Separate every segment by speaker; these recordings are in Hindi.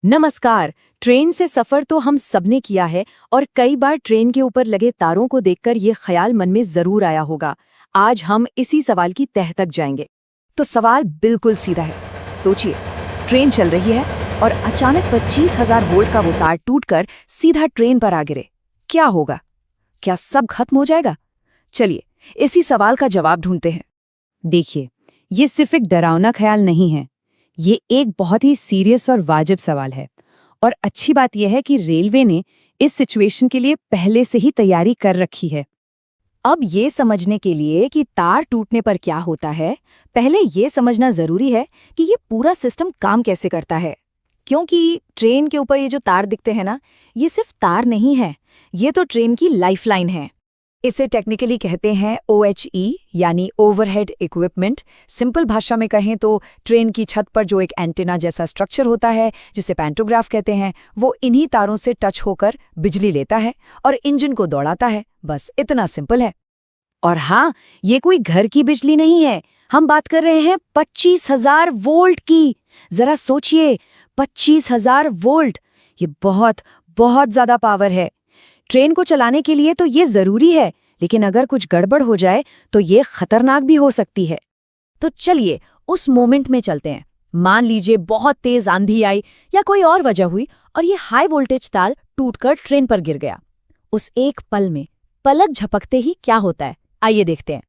Speaker 1: नमस्कार। ट्रेन से सफर तो हम सबने किया है और कई बार ट्रेन के ऊपर लगे तारों को देखकर ये ख्याल मन में जरूर आया होगा। आज हम इसी सवाल की तह तक जाएंगे। तो सवाल बिल्कुल सीधा है। सोचिए, ट्रेन चल रही है और अचानक 25,000 वोल्ट का वो तार टूटकर सीधा ट्रेन पर आ गिरे। क्या होगा? क्या सब खत्म हो जाएगा? चलिए इसी सवाल का जवाब ढूंढते हैं। देखिए, ये सिर्फ एक डरावना ख्याल नहीं है, ये एक बहुत ही सीरियस और वाजिब सवाल है। और अच्छी बात यह है कि रेलवे ने इस सिचुएशन के लिए पहले से ही तैयारी कर रखी है। अब ये समझने के लिए कि तार टूटने पर क्या होता है, पहले ये समझना जरूरी है कि ये पूरा सिस्टम काम कैसे करता है। क्योंकि ट्रेन के ऊपर ये जो तार दिखते हैं ना, ये सिर्फ तार नहीं है, ये तो ट्रेन की लाइफलाइन है। इसे टेक्निकली कहते हैं OHE यानी ओवरहेड इक्विपमेंट। सिंपल भाषा में कहें तो ट्रेन की छत पर जो एक एंटेना जैसा स्ट्रक्चर होता है, जिसे पैंटोग्राफ कहते हैं, वो इन्हीं तारों से टच होकर बिजली लेता है और इंजन को दौड़ाता है। बस इतना सिंपल है। और हाँ, ये कोई घर की बिजली नहीं है, हम बात कर रहे हैं 25,000 वोल्ट की। जरा सोचिए, 25,000 वोल्ट, ये बहुत बहुत ज्यादा पावर है। ट्रेन को चलाने के लिए तो ये जरूरी है, लेकिन अगर कुछ गड़बड़ हो जाए तो ये खतरनाक भी हो सकती है। तो चलिए उस मोमेंट में चलते हैं। मान लीजिए बहुत तेज आंधी आई या कोई और वजह हुई और ये हाई वोल्टेज तार टूटकर ट्रेन पर गिर गया। उस एक पल में, पलक झपकते ही क्या होता है, आइए देखते हैं।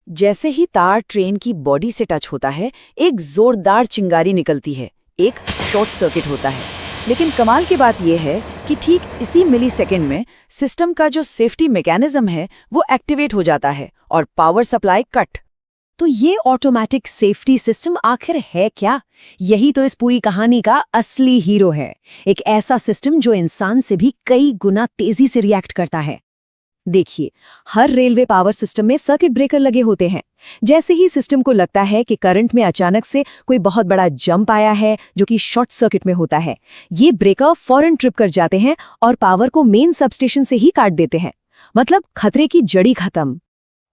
Speaker 1: जैसे ही तार ट्रेन की बॉडी से टच होता है, एक जोरदार चिंगारी निकलती है, एक शॉर्ट सर्किट होता है। लेकिन कमाल की बात यह है कि ठीक इसी मिलीसेकंड में सिस्टम का जो सेफ्टी मैकेनिज्म है वो एक्टिवेट हो जाता है और पावर सप्लाई कट। तो ये ऑटोमेटिक सेफ्टी सिस्टम आखिर है क्या? यही तो इस पूरी कहानी का असली हीरो है। एक ऐसा सिस्टम जो इंसान से भी कई गुना तेजी से रिएक्ट करता है। देखिए, हर रेलवे पावर सिस्टम में सर्किट ब्रेकर लगे होते हैं। जैसे ही सिस्टम को लगता है कि करंट में अचानक से कोई बहुत बड़ा जंप आया है, जो कि शॉर्ट सर्किट में होता है, ये ब्रेकर फौरन ट्रिप कर जाते हैं और पावर को मेन सबस्टेशन से ही काट देते हैं। मतलब खतरे की जड़ी खत्म।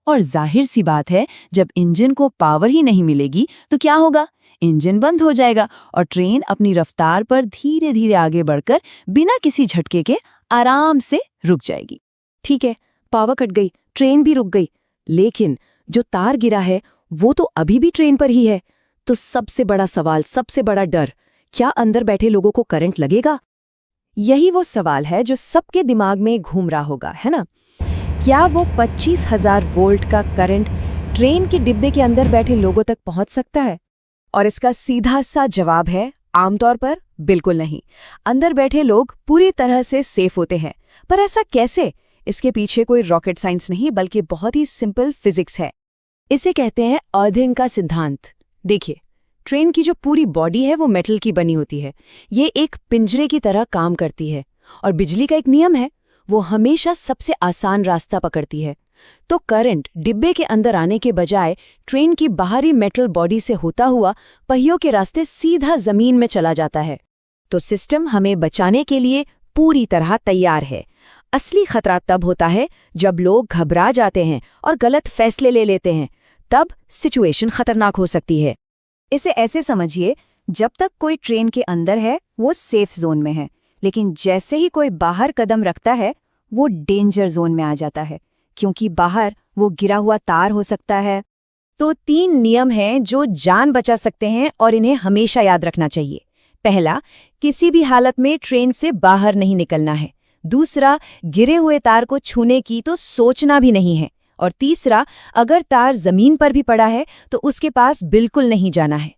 Speaker 1: और जाहिर सी बात है, जब इंजन को पावर ही नहीं मिलेगी तो क्या होगा? इंजन बंद हो जाएगा और ट्रेन अपनी रफ्तार पर धीरे धीरे आगे बढ़कर बिना किसी झटके के आराम से रुक जाएगी। ठीक है, पावर कट गई, ट्रेन भी रुक गई, लेकिन जो तार गिरा है वो तो अभी भी ट्रेन पर ही है। तो सबसे बड़ा सवाल, सबसे बड़ा डर, क्या अंदर बैठे लोगों को करंट लगेगा? यही वो सवाल है जो सबके दिमाग में घूम रहा होगा, है ना? क्या वो 25,000 वोल्ट का करंट ट्रेन के डिब्बे के अंदर बैठे लोगों तक पहुंच सकता है? और इसका सीधा सा जवाब है, आमतौर पर बिल्कुल नहीं। अंदर बैठे लोग पूरी तरह से सेफ होते हैं। पर ऐसा कैसे? इसके पीछे कोई रॉकेट साइंस नहीं, बल्कि बहुत ही सिंपल फिजिक्स है। इसे कहते हैं अर्थिंग का सिद्धांत। देखिए, ट्रेन की जो पूरी बॉडी है वो मेटल की बनी होती है। ये एक पिंजरे की तरह काम करती है और बिजली का एक नियम है, वो हमेशा सबसे आसान रास्ता पकड़ती है। तो करंट डिब्बे के अंदर आने के बजाय ट्रेन की बाहरी मेटल बॉडी से होता हुआ पहियों के रास्ते सीधा जमीन में चला जाता है। तो सिस्टम हमें बचाने के लिए पूरी तरह तैयार है। असली खतरा तब होता है जब लोग घबरा जाते हैं और गलत फैसले ले लेते हैं, तब सिचुएशन खतरनाक हो सकती है। इसे ऐसे समझिए, जब तक कोई ट्रेन के अंदर है वो सेफ जोन में है, लेकिन जैसे ही कोई बाहर कदम रखता है वो डेंजर जोन में आ जाता है, क्योंकि बाहर वो गिरा हुआ तार हो सकता है। तो 3 नियम हैं जो जान बचा सकते हैं और इन्हें हमेशा याद रखना चाहिए। पहला, किसी भी हालत में ट्रेन से बाहर नहीं निकलना है। दूसरा, गिरे हुए तार को छूने की तो सोचना भी नहीं है। और तीसरा, अगर तार जमीन पर भी पड़ा है तो उसके पास बिल्कुल नहीं जाना है।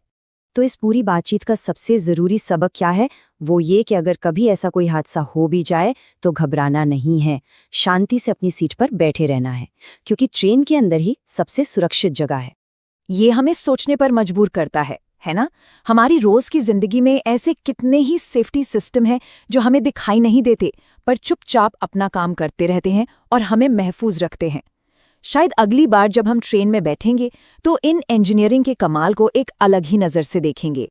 Speaker 1: तो इस पूरी बातचीत का सबसे जरूरी सबक क्या है? वो ये कि अगर कभी ऐसा कोई हादसा हो भी जाए तो घबराना नहीं है, शांति से अपनी सीट पर बैठे रहना है, क्योंकि ट्रेन के अंदर ही सबसे सुरक्षित जगह है। ये हमें सोचने पर मजबूर करता है ना? हमारी रोज की जिंदगी में ऐसे कितने ही सेफ्टी सिस्टम हैं जो हमें दिखाई नहीं देते, पर चुपचाप अपना काम करते रहते हैं और हमें महफूज रखते हैं। शायद अगली बार जब हम ट्रेन में बैठेंगे तो इन इंजीनियरिंग के कमाल को एक अलग ही नज़र से देखेंगे।